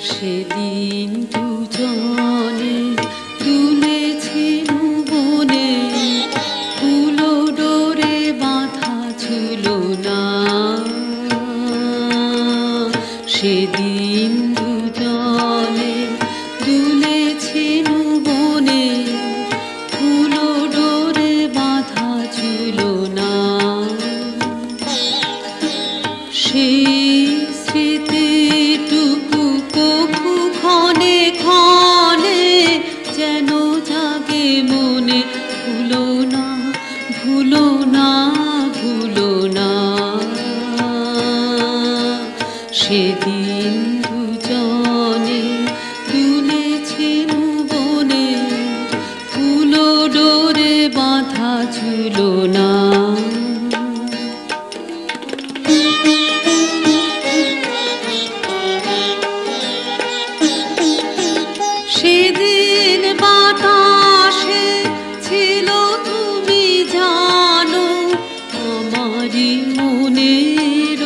সেদিন দুজনে তুলেছিল বনে, ফুলো ডোরে বাঁধা ছিল না। সেদিন দুজনে তুলেছিল বনে, ফুলো ডোরে বাঁধা ছিল না। সেই স্মৃতিটুকু কভু ক্ষণে ক্ষণে যেন জাগে মনে, ভুলো না, ভুলো না, ভুলো না। সেদিন দুজনে তুলেছিল বনে, ফুলো ডোরে বাঁধা ছিল না। সেদিন বাতাসে ছিল তুমি জানো, আমারই মনের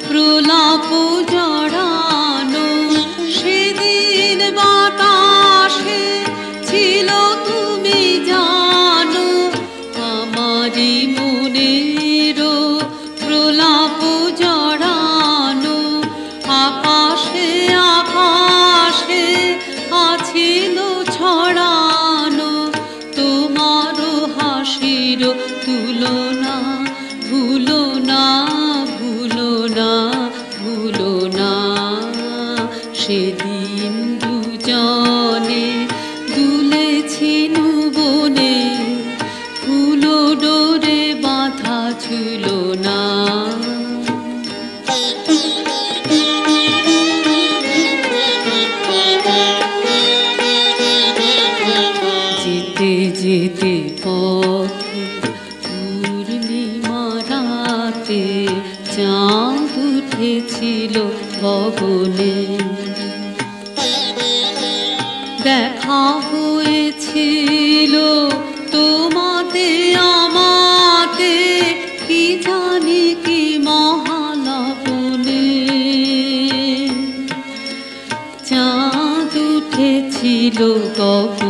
প্রলাপ জড়ানো। সেদিন বাতাসে ছিল তুমি জানো, আমারই মনের প্রলাপ জড়ানো। আকাশে আকাশে আছিল ছড়ানো তোমারও হাসির তুলনা, ভুলো না, ভুলো না, ভুলো না। সেদিন দুজনে দুলেছিল বনে, ফুলো ডোরে বাঁধা ছিল না। যেতে যেতে পথে পূর্ণিমা রাতে চাঁদ উঠেছিল গগনে। দেখা হয়েছিল তোমাতে আমাতে, কি জানি কি মহালাপনে। চাঁদ উঠেছিল গগনে।